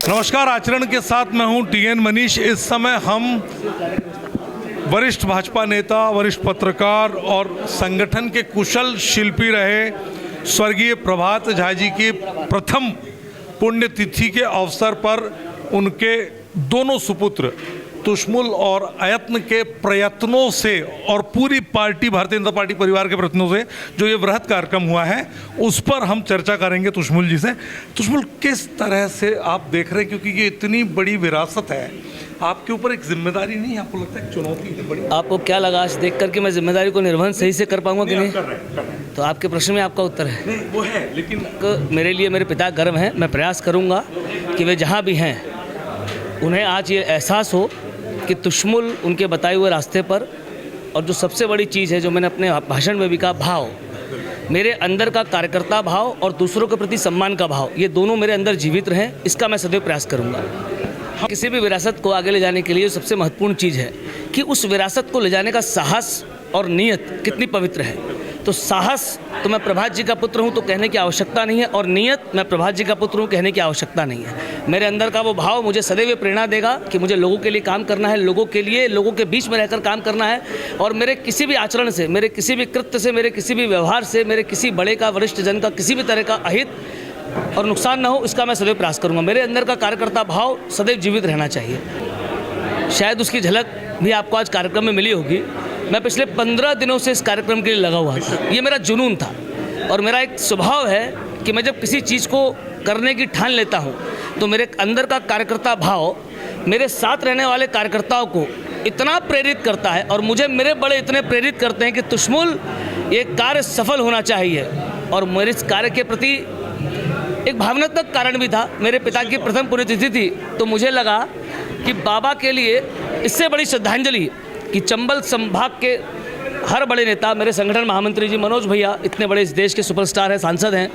नमस्कार, आचरण के साथ मैं हूं टीएन मनीष। इस समय हम वरिष्ठ भाजपा नेता, वरिष्ठ पत्रकार और संगठन के कुशल शिल्पी रहे स्वर्गीय प्रभात झा जी की प्रथम पुण्यतिथि के अवसर पर उनके दोनों सुपुत्र तुष्मुल और अयत्न के प्रयत्नों से और पूरी पार्टी भारतीय जनता पार्टी परिवार के प्रयत्नों से जो ये वृहद कार्यक्रम हुआ है, उस पर हम चर्चा करेंगे तुष्मुल जी से। तुष्मुल, किस तरह से आप देख रहे हैं, क्योंकि ये इतनी बड़ी विरासत है, आपके ऊपर एक जिम्मेदारी नहीं है, आपको लगता है एक चुनौती है बड़ी? आपको क्या लगा आज देख करके मैं जिम्मेदारी को निर्वहन सही से कर पाऊंगा कि नहीं? कर रहे हैं। तो आपके प्रश्न में आपका उत्तर है नहीं, वो है, लेकिन मेरे लिए मेरे पिता गर्व हैं। मैं प्रयास करूंगा कि वे जहां भी हैं उन्हें आज ये एहसास हो कि तुष्मुल उनके बताए हुए रास्ते पर, और जो सबसे बड़ी चीज़ है जो मैंने अपने भाषण में भी कहा, भाव, मेरे अंदर का कार्यकर्ता भाव और दूसरों के प्रति सम्मान का भाव, ये दोनों मेरे अंदर जीवित रहें, इसका मैं सदैव प्रयास करूंगा। किसी भी विरासत को आगे ले जाने के लिए सबसे महत्वपूर्ण चीज़ है कि उस विरासत को ले जाने का साहस और नीयत कितनी पवित्र है। तो साहस तो मैं प्रभात जी का पुत्र हूं तो कहने की आवश्यकता नहीं है, और नीयत मैं प्रभात जी का पुत्र हूं कहने की आवश्यकता नहीं है। मेरे अंदर का वो भाव मुझे सदैव प्रेरणा देगा कि मुझे लोगों के लिए काम करना है, लोगों के लिए, लोगों के बीच में रहकर काम करना है, और मेरे किसी भी आचरण से, मेरे किसी भी कृत्य से, मेरे किसी भी व्यवहार से, मेरे किसी बड़े का, वरिष्ठ जन का किसी भी तरह का अहित और नुकसान ना हो, इसका मैं सदैव प्रयास करूँगा। मेरे अंदर का कार्यकर्ता भाव सदैव जीवित रहना चाहिए। शायद उसकी झलक भी आपको आज कार्यक्रम में मिली होगी। मैं पिछले 15 दिनों से इस कार्यक्रम के लिए लगा हुआ था। ये मेरा जुनून था, और मेरा एक स्वभाव है कि मैं जब किसी चीज़ को करने की ठान लेता हूँ तो मेरे अंदर का कार्यकर्ता भाव मेरे साथ रहने वाले कार्यकर्ताओं को इतना प्रेरित करता है, और मुझे मेरे बड़े इतने प्रेरित करते हैं कि तुष्मुल, ये कार्य सफल होना चाहिए। और मेरे इस कार्य के प्रति एक भावनात्मक कारण भी था। मेरे पिता की प्रथम पुण्यतिथि थी, तो मुझे लगा कि बाबा के लिए इससे बड़ी श्रद्धांजलि कि चंबल संभाग के हर बड़े नेता, मेरे संगठन महामंत्री जी मनोज भैया, इतने बड़े इस देश के सुपरस्टार हैं, सांसद हैं,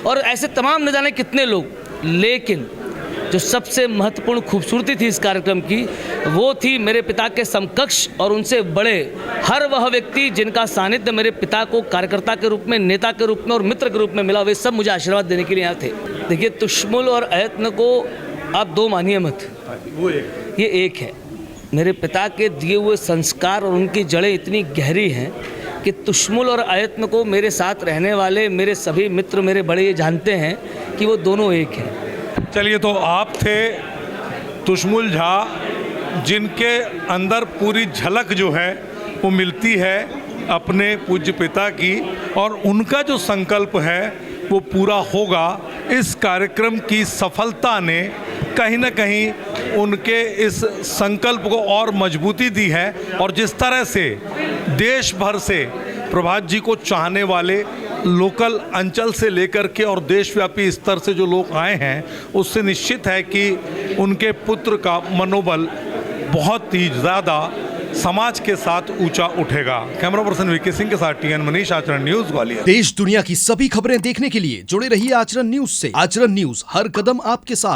और ऐसे तमाम न जाने कितने लोग, लेकिन जो सबसे महत्वपूर्ण खूबसूरती थी इस कार्यक्रम की, वो थी मेरे पिता के समकक्ष और उनसे बड़े हर वह व्यक्ति जिनका सानिध्य मेरे पिता को कार्यकर्ता के रूप में, नेता के रूप में और मित्र के रूप में मिला। वे सब मुझे आशीर्वाद देने के लिए यहाँ थे। देखिए, तुष्मुल और अयत्न को आप दो मानिए मत, वो ये एक है। मेरे पिता के दिए हुए संस्कार और उनकी जड़ें इतनी गहरी हैं कि तुष्मुल और अयत्न को मेरे साथ रहने वाले मेरे सभी मित्र, मेरे बड़े, ये जानते हैं कि वो दोनों एक हैं। चलिए, तो आप थे तुष्मुल झा, जिनके अंदर पूरी झलक जो है वो मिलती है अपने पूज्य पिता की, और उनका जो संकल्प है वो पूरा होगा। इस कार्यक्रम की सफलता ने कहीं ना कहीं उनके इस संकल्प को और मजबूती दी है, और जिस तरह से देश भर से प्रभात जी को चाहने वाले लोकल अंचल से लेकर के और देशव्यापी स्तर से जो लोग आए हैं, उससे निश्चित है कि उनके पुत्र का मनोबल बहुत ही ज़्यादा समाज के साथ ऊंचा उठेगा। कैमरा पर्सन वीके सिंह के साथ टीएन मनीष, आचरण न्यूज ग्वालियर। देश दुनिया की सभी खबरें देखने के लिए जुड़े रहिए आचरण न्यूज से। आचरण न्यूज, हर कदम आपके साथ।